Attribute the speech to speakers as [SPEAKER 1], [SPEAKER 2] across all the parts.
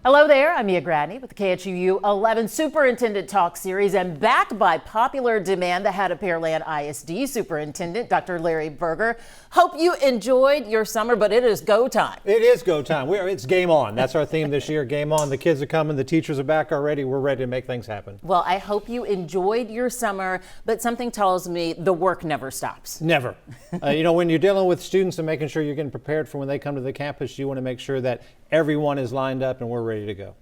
[SPEAKER 1] Hello there, I'm Mia Gradney with the KHOU 11 Superintendent Talk Series, and backed by popular demand, the head of Pearland ISD Superintendent Dr. Berger. Hope you enjoyed your summer, but it is go time.
[SPEAKER 2] It is go time. It's game on. That's our theme this year, game on. The kids are coming, the teachers are back already. We're ready to make things happen.
[SPEAKER 1] Well, I hope you enjoyed your summer, but something tells me the work never stops.
[SPEAKER 2] Never. When you're dealing with students and making sure you're getting prepared for when they come to the campus, you want to make sure that everyone is lined up and we're ready to go.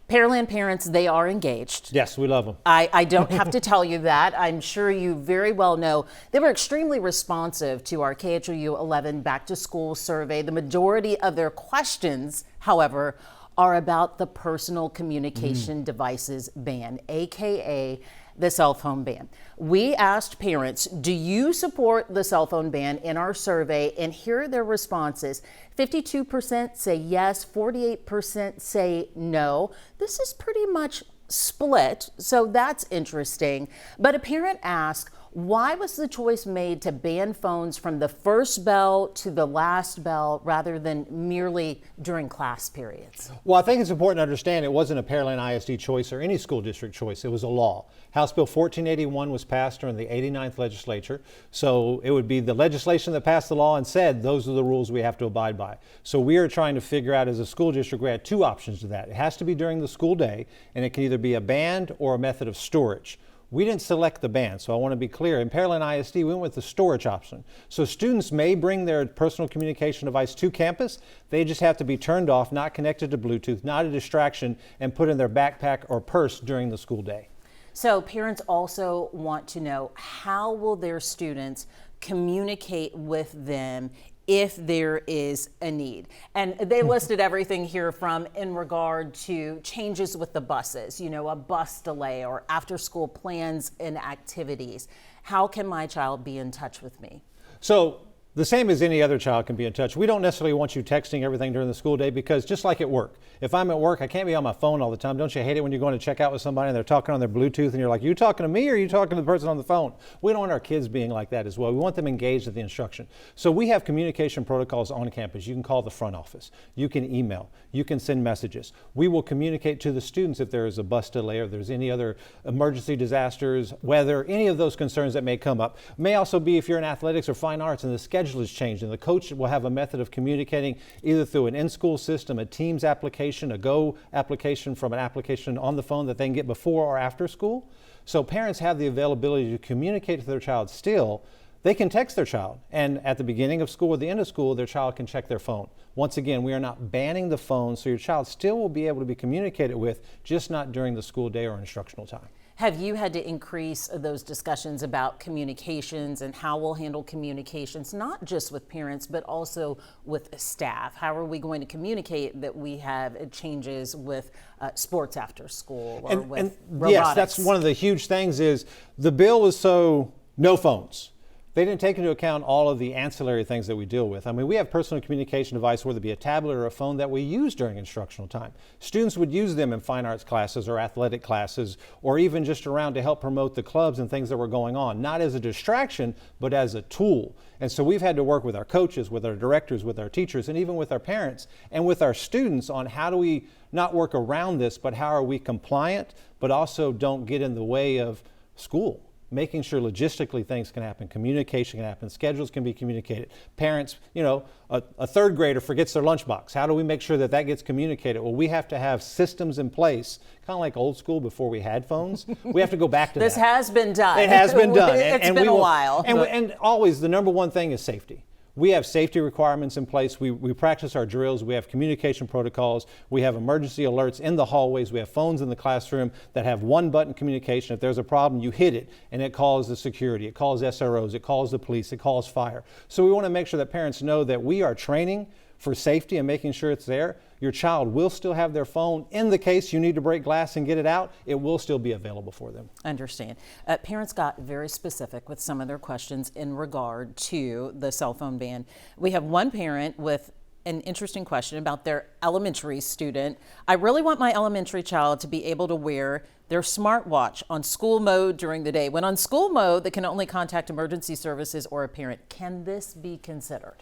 [SPEAKER 1] Pearland parents, they are engaged.
[SPEAKER 2] Yes, we love them.
[SPEAKER 1] I don't have to tell you that. I'm sure you very well know. They were extremely responsive to our KHOU 11 back to school survey. The majority of their questions, however, are about the personal communication devices ban, aka the cell phone ban. We asked parents, do you support the cell phone ban in our survey? And here are their responses. 52% say yes, 48% say no. This is pretty much split, so that's interesting. But a parent asked, why was the choice made to ban phones from the first bell to the last bell rather than merely during class periods?
[SPEAKER 2] Well, I think it's important to understand it wasn't a Pearland ISD choice or any school district choice. It was a law. House Bill 1481 was passed during the 89th legislature. So it would be the legislation that passed the law and said those are the rules we have to abide by. So we are trying to figure out as a school district, we had two options to that. It has to be during the school day, and it can either be a ban or a method of storage. We didn't select the ban, so I want to be clear. In Pearland ISD, we went with the storage option. So students may bring their personal communication device to campus. They just have to be turned off, not connected to Bluetooth, not a distraction, and put in their backpack or purse during the school day.
[SPEAKER 1] So parents also want to know, how will their students communicate with them if there is a need? And they listed everything here from in regard to changes with the buses, a bus delay or after school plans and activities. How can my child be in touch with me?
[SPEAKER 2] So the same as any other child can be in touch. We don't necessarily want you texting everything during the school day, because just like at work, if I'm at work, I can't be on my phone all the time. Don't you hate it when you're going to check out with somebody and they're talking on their Bluetooth and you're like, you talking to me or are you talking to the person on the phone? We don't want our kids being like that as well. We want them engaged at the instruction. So we have communication protocols on campus. You can call the front office. You can email. You can send messages. We will communicate to the students if there is a bus delay or there's any other emergency disasters, weather, any of those concerns that may come up. May also be if you're in athletics or fine arts and the schedule is changed, and the coach will have a method of communicating either through an in-school system, a Teams application, a Go application from an application on the phone that they can get before or after school. So parents have the availability to communicate to their child still. They can text their child, and at the beginning of school or the end of school, their child can check their phone. Once again, we are not banning the phone, so your child still will be able to be communicated with, just not during the school day or instructional time.
[SPEAKER 1] Have you had to increase those discussions about communications and how we'll handle communications, not just with parents, but also with staff? How are we going to communicate that we have changes with sports after school or with robotics?
[SPEAKER 2] Yes, that's one of the huge things is the bill was so no phones. They didn't take into account all of the ancillary things that we deal with. I mean, we have personal communication device, whether it be a tablet or a phone, that we use during instructional time. Students would use them in fine arts classes or athletic classes, or even just around to help promote the clubs and things that were going on, not as a distraction, but as a tool. And so we've had to work with our coaches, with our directors, with our teachers, and even with our parents and with our students on how do we not work around this, but how are we compliant, but also don't get in the way of school. Making sure logistically things can happen, communication can happen, schedules can be communicated. Parents, a third grader forgets their lunchbox. How do we make sure that that gets communicated? Well, we have to have systems in place, kind of like old school before we had phones. We have to go back to
[SPEAKER 1] This
[SPEAKER 2] that.
[SPEAKER 1] has been done.
[SPEAKER 2] It has been done.
[SPEAKER 1] It's been a while.
[SPEAKER 2] And always the number one thing is safety. We have safety requirements in place. We practice our drills. We have communication protocols. We have emergency alerts in the hallways. We have phones in the classroom that have one button communication. If there's a problem, you hit it and it calls the security. It calls SROs. It calls the police. It calls fire. So we want to make sure that parents know that we are training for safety and making sure it's there. Your child will still have their phone. In the case you need to break glass and get it out, it will still be available for them.
[SPEAKER 1] Understand. Parents got very specific with some of their questions in regard to the cell phone ban. We have one parent with an interesting question about their elementary student. I really want my elementary child to be able to wear their smartwatch on school mode during the day. When on school mode, they can only contact emergency services or a parent. Can this be considered?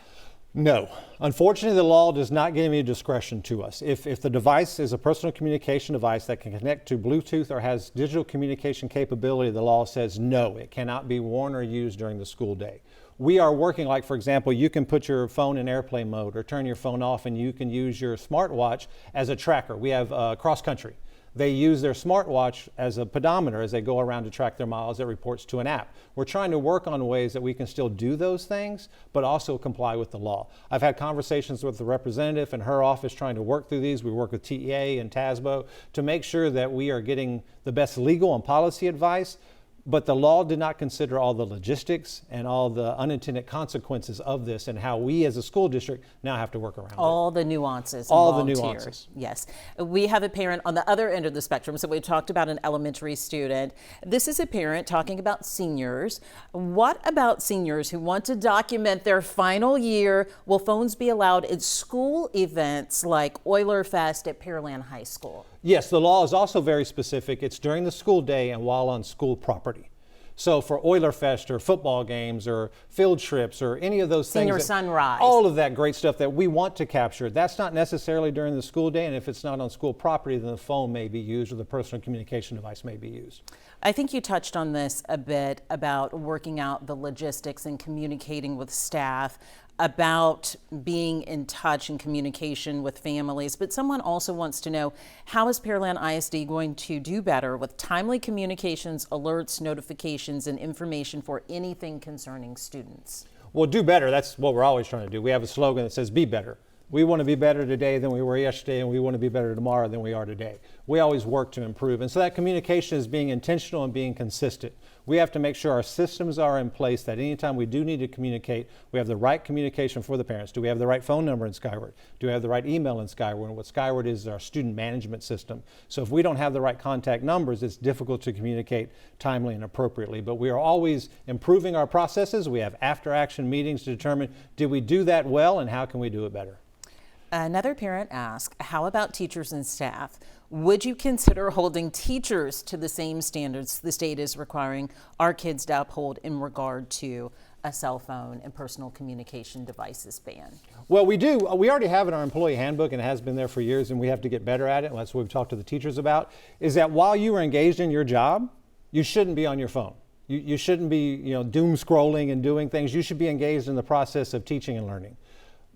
[SPEAKER 2] No. Unfortunately, the law does not give any discretion to us. If the device is a personal communication device that can connect to Bluetooth or has digital communication capability, the law says no, it cannot be worn or used during the school day. We are working, like for example, you can put your phone in airplane mode or turn your phone off, and you can use your smartwatch as a tracker. We have cross country. They use their smartwatch as a pedometer as they go around to track their miles. It reports to an app. We're trying to work on ways that we can still do those things, but also comply with the law. I've had conversations with the representative and her office trying to work through these. We work with TEA and TASBO to make sure that we are getting the best legal and policy advice. But the law did not consider all the logistics and all the unintended consequences of this and how we as a school district now have to work around
[SPEAKER 1] all the nuances
[SPEAKER 2] all the
[SPEAKER 1] involved
[SPEAKER 2] nuances.
[SPEAKER 1] Here. Yes. We have a parent on the other end of the spectrum. So we talked about an elementary student. This is a parent talking about seniors. What about seniors who want to document their final year? Will phones be allowed at school events like Oiler Fest at Pearland High School?
[SPEAKER 2] Yes, the law is also very specific. It's during the school day and while on school property. So for Oiler Fest or football games or field trips or any of those
[SPEAKER 1] Senior
[SPEAKER 2] things.
[SPEAKER 1] sunrise.
[SPEAKER 2] All of that great stuff that we want to capture, that's not necessarily during the school day, and if it's not on school property, then the phone may be used or the personal communication device may be used.
[SPEAKER 1] I think you touched on this a bit about working out the logistics and communicating with staff, about being in touch and communication with families, but someone also wants to know, how is Pearland ISD going to do better with timely communications, alerts, notifications, and information for anything concerning students?
[SPEAKER 2] Well, do better, that's what we're always trying to do. We have a slogan that says, be better. We want to be better today than we were yesterday, and we want to be better tomorrow than we are today. We always work to improve. And so that communication is being intentional and being consistent. We have to make sure our systems are in place that anytime we do need to communicate, we have the right communication for the parents. Do we have the right phone number in Skyward? Do we have the right email in Skyward? And what Skyward is our student management system. So if we don't have the right contact numbers, it's difficult to communicate timely and appropriately. But we are always improving our processes. We have after-action meetings to determine, did we do that well and how can we do it better?
[SPEAKER 1] Another parent asked, how about teachers and staff? Would you consider holding teachers to the same standards the state is requiring our kids to uphold in regard to a cell phone and personal communication devices ban?
[SPEAKER 2] Well, we do. We already have in our employee handbook, and it has been there for years, and we have to get better at it. And that's what we've talked to the teachers about, is that while you are engaged in your job, you shouldn't be on your phone. You shouldn't be, doom scrolling and doing things. You should be engaged in the process of teaching and learning.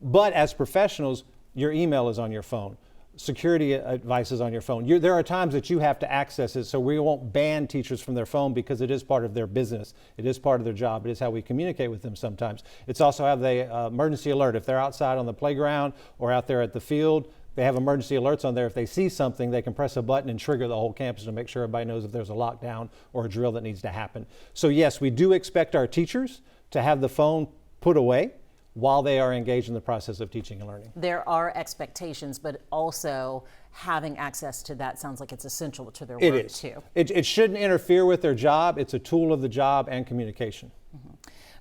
[SPEAKER 2] But as professionals, your email is on your phone. Security advice is on your phone. There are times that you have to access it, so we won't ban teachers from their phone because it is part of their business. It is part of their job. It is how we communicate with them sometimes. It's also how they emergency alert. If they're outside on the playground or out there at the field, they have emergency alerts on there. If they see something, they can press a button and trigger the whole campus to make sure everybody knows if there's a lockdown or a drill that needs to happen. So yes, we do expect our teachers to have the phone put away while they are engaged in the process of teaching and learning.
[SPEAKER 1] There are expectations, but also having access to that sounds like it's essential to their work
[SPEAKER 2] it is.
[SPEAKER 1] too.
[SPEAKER 2] It shouldn't interfere with their job. It's a tool of the job and communication.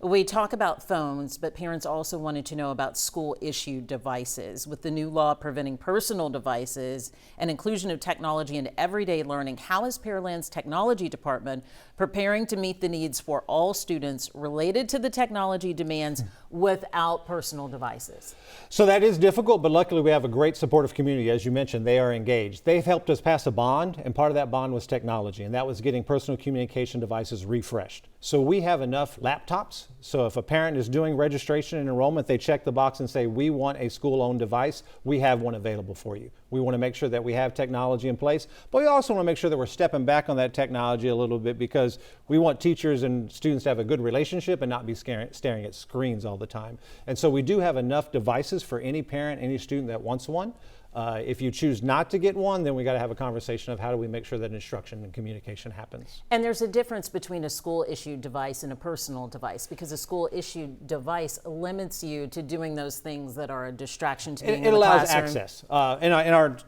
[SPEAKER 1] We talk about phones, but parents also wanted to know about school-issued devices. With the new law preventing personal devices and inclusion of technology into everyday learning, how is Pearland's technology department preparing to meet the needs for all students related to the technology demands without personal devices?
[SPEAKER 2] So that is difficult, but luckily we have a great supportive community. As you mentioned, they are engaged. They've helped us pass a bond, and part of that bond was technology, and that was getting personal communication devices refreshed. So we have enough laptops. So if a parent is doing registration and enrollment, they check the box and say, we want a school-owned device. We have one available for you. We want to make sure that we have technology in place, but we also want to make sure that we're stepping back on that technology a little bit because we want teachers and students to have a good relationship and not be staring at screens all the time. And so we do have enough devices for any parent, any student that wants one. If you choose not to get one, then we got to have a conversation of how do we make sure that instruction and communication happens.
[SPEAKER 1] And there's a difference between a school-issued device and a personal device, because a school-issued device limits you to doing those things that are a distraction to being in the classroom.
[SPEAKER 2] It allows access. In our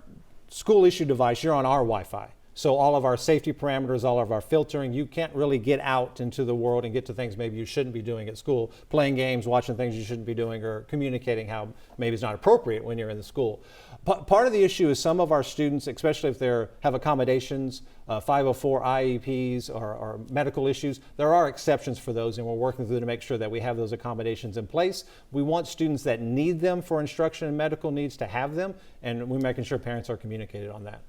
[SPEAKER 2] school-issued device, you're on our Wi-Fi. So all of our safety parameters, all of our filtering, you can't really get out into the world and get to things maybe you shouldn't be doing at school, playing games, watching things you shouldn't be doing, or communicating how maybe it's not appropriate when you're in the school. Part of the issue is some of our students, especially if they have accommodations, 504 IEPs or medical issues, there are exceptions for those, and we're working through to make sure that we have those accommodations in place. We want students that need them for instruction and medical needs to have them, and we're making sure parents are communicated on that.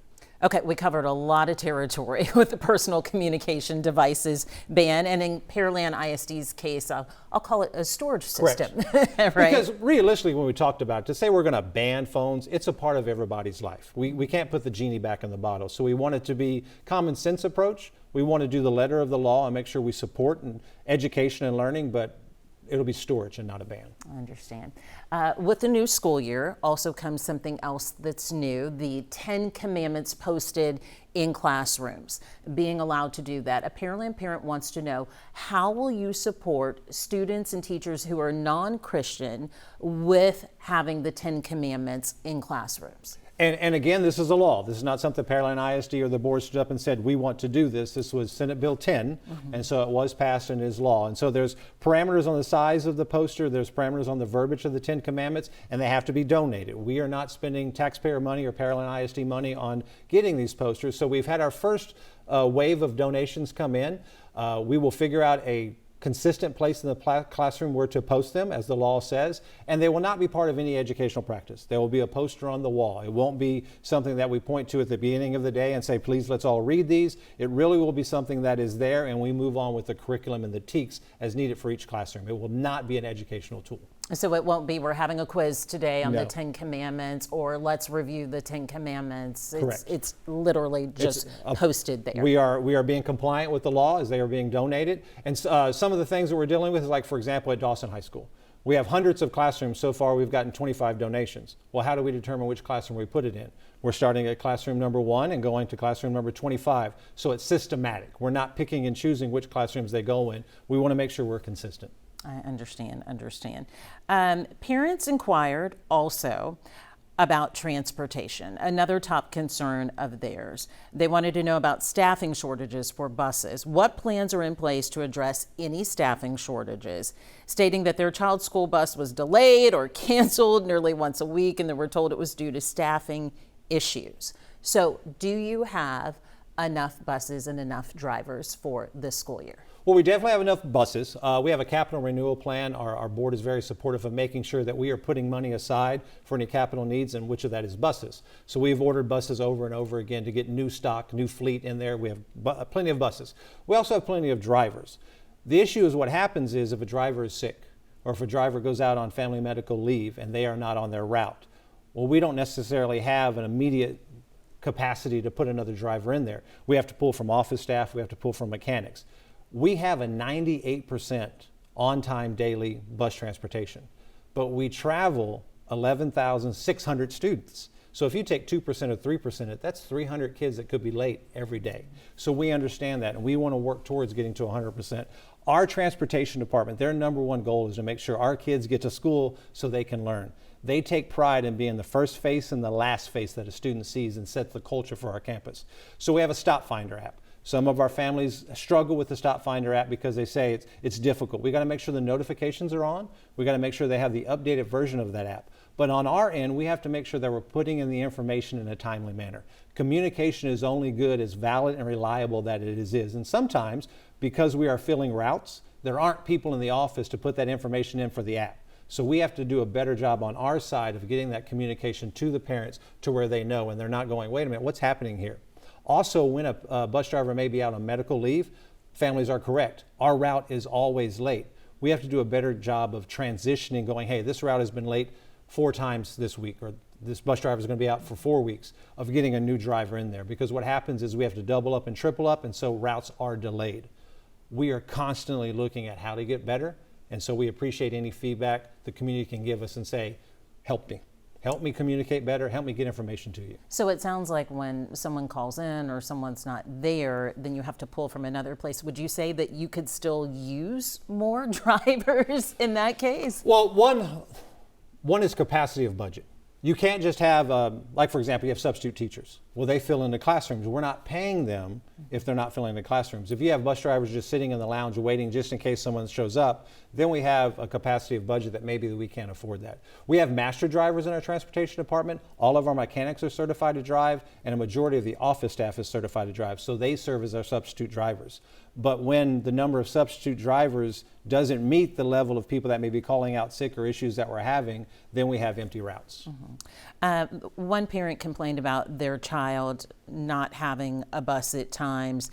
[SPEAKER 1] Okay, we covered a lot of territory with the personal communication devices ban, and in Pearland ISD's case, I'll call it a storage system. Right?
[SPEAKER 2] Because realistically, when we talked about it, to say we're going to ban phones, it's a part of everybody's life. We can't put the genie back in the bottle. So we want it to be common sense approach. We want to do the letter of the law and make sure we support and education and learning, but it'll be storage and not a ban.
[SPEAKER 1] I understand. With the new school year also comes something else that's new, the 10 commandments posted in classrooms, being allowed to do that. A Pearland parent wants to know, how will you support students and teachers who are non-Christian with having the 10 commandments in classrooms?
[SPEAKER 2] And again, this is a law. This is not something Pearland ISD or the board stood up and said, we want to do this. This was Senate Bill 10, and so it was passed and is law. And so there's parameters on the size of the poster, there's parameters on the verbiage of the 10 commandments, and they have to be donated. We are not spending taxpayer money or Pearland ISD money on getting these posters. So we've had our first wave of donations come in. We will figure out a consistent place in the classroom where to post them, as the law says, and they will not be part of any educational practice. There will be a poster on the wall. It won't be something that we point to at the beginning of the day and say, please, let's all read these. It really will be something that is there, and we move on with the curriculum and the TEKS as needed for each classroom. It will not be an educational tool.
[SPEAKER 1] So it won't be, we're having a quiz today on
[SPEAKER 2] No.
[SPEAKER 1] the 10 commandments, or let's review the 10 commandments.
[SPEAKER 2] Correct.
[SPEAKER 1] It's literally just posted there.
[SPEAKER 2] We are being compliant with the law as they are being donated. And some of the things that we're dealing with is, like, for example, at Dawson High School. We have hundreds of classrooms. So far, we've gotten 25 donations. Well, how do we determine which classroom we put it in? We're starting at classroom number 1 and going to classroom number 25. So it's systematic. We're not picking and choosing which classrooms they go in. We want to make sure we're consistent.
[SPEAKER 1] I understand. Parents inquired also about transportation, another top concern of theirs. They wanted to know about staffing shortages for buses. What plans are in place to address any staffing shortages? Stating that their child's school bus was delayed or canceled nearly once a week, and they were told it was due to staffing issues. So, do you have enough buses and enough drivers for this school year?
[SPEAKER 2] Well, we definitely have enough buses. We have a capital renewal plan. Our board is very supportive of making sure that we are putting money aside for any capital needs, and which of that is buses. So we've ordered buses over and over again to get new stock, new fleet in there. We have plenty of buses. We also have plenty of drivers. The issue is what happens is if a driver is sick, or if a driver goes out on family medical leave and they are not on their route, well, we don't necessarily have an immediate capacity to put another driver in there. We have to pull from office staff. We have to pull from mechanics. We have a 98% on-time daily bus transportation, but we travel 11,600 students. So if you take 2% or 3%, that's 300 kids that could be late every day. So we understand that, and we want to work towards getting to 100%. Our transportation department, their number one goal is to make sure our kids get to school so they can learn. They take pride in being the first face and the last face that a student sees and sets the culture for our campus. So we have a Stop Finder app. Some of our families struggle with the Stop Finder app because they say it's difficult. We got to make sure the notifications are on. We got to make sure they have the updated version of that app. But on our end, we have to make sure that we're putting in the information in a timely manner. Communication is only good as valid and reliable that it is. And sometimes, because we are filling routes, there aren't people in the office to put that information in for the app. So we have to do a better job on our side of getting that communication to the parents to where they know, and they're not going, wait a minute, what's happening here? Also, when a bus driver may be out on medical leave, families are correct. Our route is always late. We have to do a better job of transitioning, going, hey, this route has been late 4 times this week, or this bus driver is going to be out for 4 weeks, of getting a new driver in there. Because what happens is we have to double up and triple up, and so routes are delayed. We are constantly looking at how to get better, and so we appreciate any feedback the community can give us and say, help me. Help me communicate better, help me get information to you.
[SPEAKER 1] So it sounds like when someone calls in or someone's not there, then you have to pull from another place. Would you say that you could still use more drivers in that case?
[SPEAKER 2] Well, one is capacity of budget. You can't just have, like for example, you have substitute teachers. Well, they fill in the classrooms. We're not paying them if they're not filling in the classrooms. If you have bus drivers just sitting in the lounge waiting just in case someone shows up, then we have a capacity of budget that maybe we can't afford that. We have master drivers in our transportation department. All of our mechanics are certified to drive, and a majority of the office staff is certified to drive. So they serve as our substitute drivers. But when the number of substitute drivers doesn't meet the level of people that may be calling out sick or issues that we're having, then we have empty routes.
[SPEAKER 1] One parent complained about their child not having a bus at times,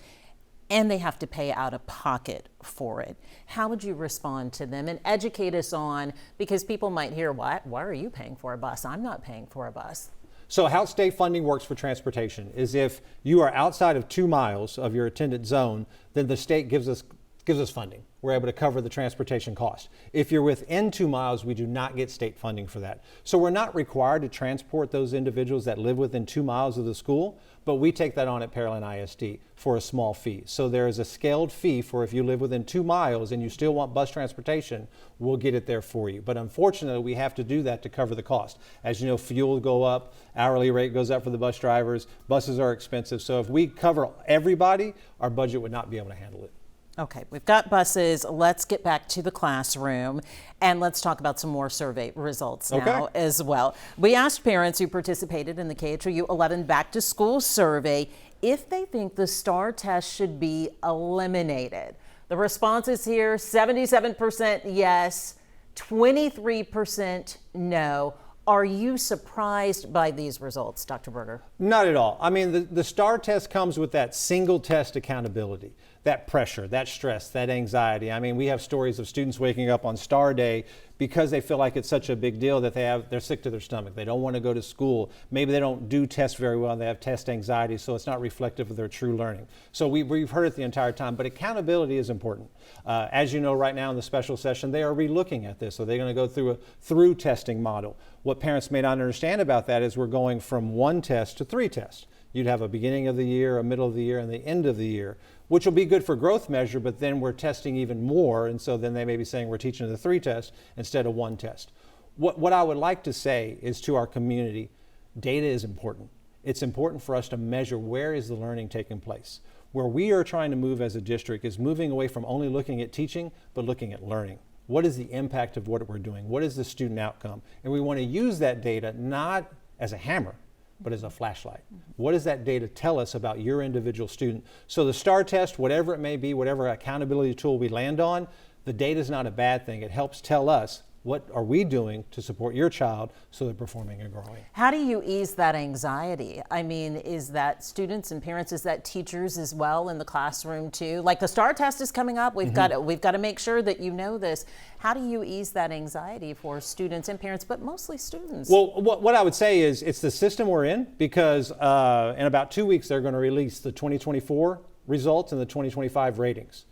[SPEAKER 1] and they have to pay out of pocket for it. How would you respond to them and educate us on, because people might hear, why are you paying for a bus? I'm not paying for a bus.
[SPEAKER 2] So how state funding works for transportation is if you are outside of 2 miles of your attendance zone, then the state gives us funding. We're able to cover the transportation cost. If you're within 2 miles, we do not get state funding for that. So we're not required to transport those individuals that live within 2 miles of the school, but we take that on at Pearland ISD for a small fee. So there is a scaled fee for if you live within 2 miles and you still want bus transportation, we'll get it there for you. But unfortunately, we have to do that to cover the cost. As you know, fuel go up, hourly rate goes up for the bus drivers, buses are expensive. So if we cover everybody, our budget would not be able to handle it.
[SPEAKER 1] Okay, we've got buses. Let's get back to the classroom and let's talk about some more survey results now as well. We asked parents who participated in the KHOU 11 Back to School survey if they think the STAR test should be eliminated. The responses here, 77% yes, 23% no. Are you surprised by these results, Dr. Berger?
[SPEAKER 2] Not at all. I mean, the STAR test comes with that single test accountability, that pressure, that stress, that anxiety. I mean, we have stories of students waking up on STAR day because they feel like it's such a big deal that they're sick to their stomach. They don't want to go to school. Maybe they don't do tests very well. They have test anxiety, so it's not reflective of their true learning. So we've heard it the entire time, but accountability is important. As you know, right now in the special session, they are relooking at this. So they're going to go through a through testing model. What parents may not understand about that is we're going from 1 test to 3 tests. You'd have a beginning of the year, a middle of the year, and the end of the year, which will be good for growth measure, but then we're testing even more, and so then they may be saying we're teaching the 3 tests instead of 1 test. What I would like to say is to our community, data is important. It's important for us to measure where is the learning taking place. Where we are trying to move as a district is moving away from only looking at teaching, but looking at learning. What is the impact of what we're doing? What is the student outcome? And we want to use that data not as a hammer, but as a flashlight. What does that data tell us about your individual student? So the STAR test, whatever it may be, whatever accountability tool we land on, the data is not a bad thing. It helps tell us what are we doing to support your child so they're performing and growing.
[SPEAKER 1] How do you ease that anxiety? I mean, is that students and parents, is that teachers as well in the classroom too? Like the STAR test is coming up, we've got to make sure that you know this. How do you ease that anxiety for students and parents, but mostly students?
[SPEAKER 2] Well, what I would say is it's the system we're in because in about 2 weeks they're going to release the 2024 results and the 2025 ratings.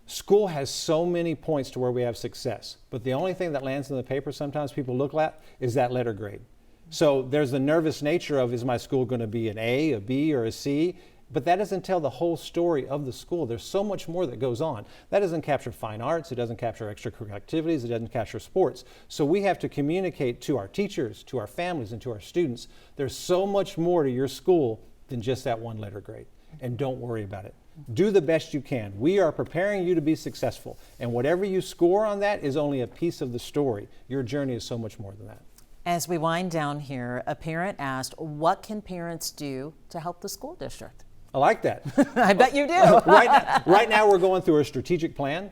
[SPEAKER 2] School has so many points to where we have success, but the only thing that lands in the paper sometimes people look at is that letter grade. So there's the nervous nature of, is my school going to be an A, a B, or a C? But that doesn't tell the whole story of the school. There's so much more that goes on. That doesn't capture fine arts, it doesn't capture extracurricular activities, it doesn't capture sports. So we have to communicate to our teachers, to our families, and to our students, there's so much more to your school than just that 1 letter grade. And don't worry about it. Do the best you can. We are preparing you to be successful. And whatever you score on that is only a piece of the story. Your journey is so much more than that.
[SPEAKER 1] As we wind down here, a parent asked, what can parents do to help the school district?
[SPEAKER 2] I like that.
[SPEAKER 1] I bet you do.
[SPEAKER 2] Right now we're going through a strategic plan.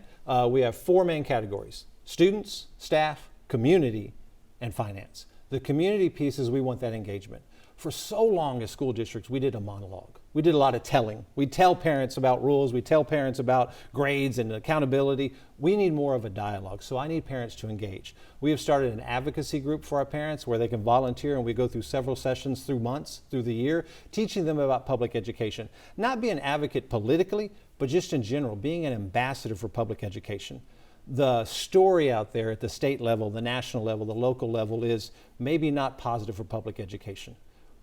[SPEAKER 2] We have 4 main categories: students, staff, community, and finance. The community piece is we want that engagement. For so long as school districts, we did a monologue. We did a lot of telling. We tell parents about rules. We tell parents about grades and accountability. We need more of a dialogue, so I need parents to engage. We have started an advocacy group for our parents where they can volunteer, and we go through several sessions through months, through the year, teaching them about public education. Not be an advocate politically, but just in general, being an ambassador for public education. The story out there at the state level, the national level, the local level is maybe not positive for public education.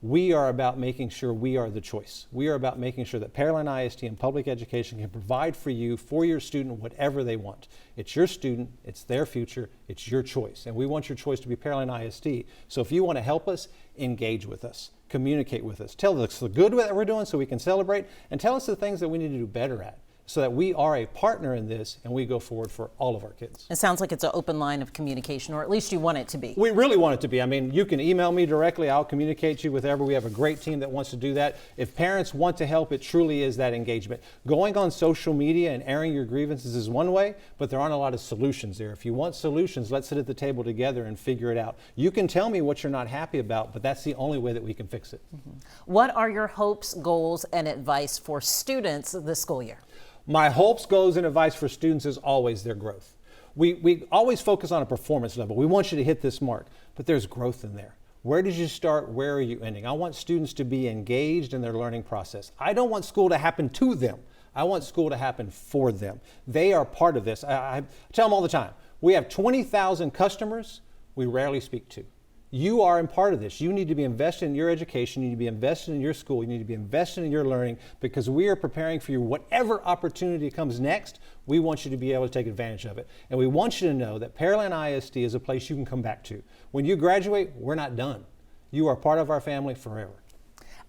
[SPEAKER 2] We are about making sure we are the choice. We are about making sure that Pearland ISD and public education can provide for you, for your student, whatever they want. It's your student, it's their future, it's your choice. And we want your choice to be Pearland ISD. So if you want to help us, engage with us, communicate with us. Tell us the good that we're doing so we can celebrate, and tell us the things that we need to do better at, so that we are a partner in this and we go forward for all of our kids.
[SPEAKER 1] It sounds like it's an open line of communication, or at least you want it to be.
[SPEAKER 2] We really want it to be. I mean, you can email me directly. I'll communicate you with whoever. We have a great team that wants to do that. If parents want to help, it truly is that engagement. Going on social media and airing your grievances is one way, but there aren't a lot of solutions there. If you want solutions, let's sit at the table together and figure it out. You can tell me what you're not happy about, but that's the only way that we can fix it.
[SPEAKER 1] Mm-hmm. What are your hopes, goals, and advice for students this school year?
[SPEAKER 2] My hopes, goals, and advice for students is always their growth. We always focus on a performance level. We want you to hit this mark, but there's growth in there. Where did you start? Where are you ending? I want students to be engaged in their learning process. I don't want school to happen to them. I want school to happen for them. They are part of this. I tell them all the time, we have 20,000 customers we rarely speak to. You are in part of this. You need to be invested in your education. You need to be invested in your school. You need to be invested in your learning, because we are preparing for you. Whatever opportunity comes next, we want you to be able to take advantage of it. And we want you to know that Pearland ISD is a place you can come back to. When you graduate, we're not done. You are part of our family forever.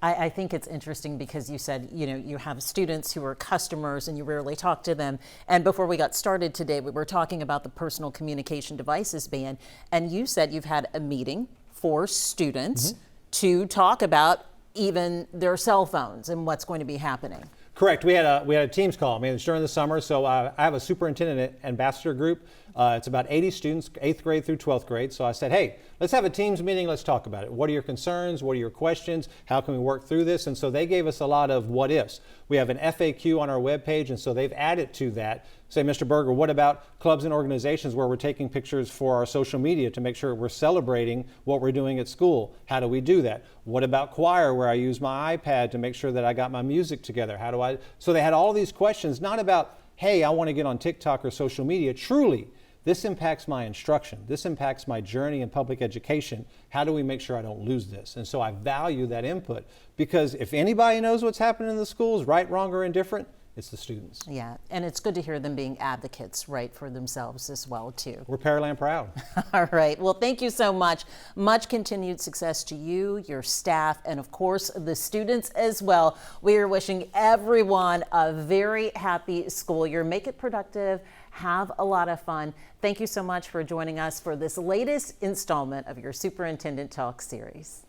[SPEAKER 1] I think it's interesting because you said, you have students who are customers and you rarely talk to them. And before we got started today, we were talking about the personal communication devices ban. And you said you've had a meeting for students to talk about even their cell phones and what's going to be happening.
[SPEAKER 2] Correct. We had a Teams call. I mean, it's during the summer, so I have a superintendent ambassador group. It's about 80 students, 8th grade through 12th grade. So I said, hey, let's have a Teams meeting. Let's talk about it. What are your concerns? What are your questions? How can we work through this? And so they gave us a lot of what ifs. We have an FAQ on our webpage, and so they've added to that. Say, Mr. Berger, what about clubs and organizations where we're taking pictures for our social media to make sure we're celebrating what we're doing at school? How do we do that? What about choir, where I use my iPad to make sure that I got my music together? How do I? So they had all these questions, not about, hey, I want to get on TikTok or social media. Truly, this impacts my instruction. This impacts my journey in public education. How do we make sure I don't lose this? And so I value that input, because if anybody knows what's happening in the schools, right, wrong, or indifferent, it's the students.
[SPEAKER 1] Yeah, and it's good to hear them being advocates, right, for themselves as well, too.
[SPEAKER 2] We're Pearland proud.
[SPEAKER 1] All right. Well, thank you so much. Much continued success to you, your staff, and of course, the students as well. We are wishing everyone a very happy school year. Make it productive. Have a lot of fun. Thank you so much for joining us for this latest installment of your Superintendent Talk series.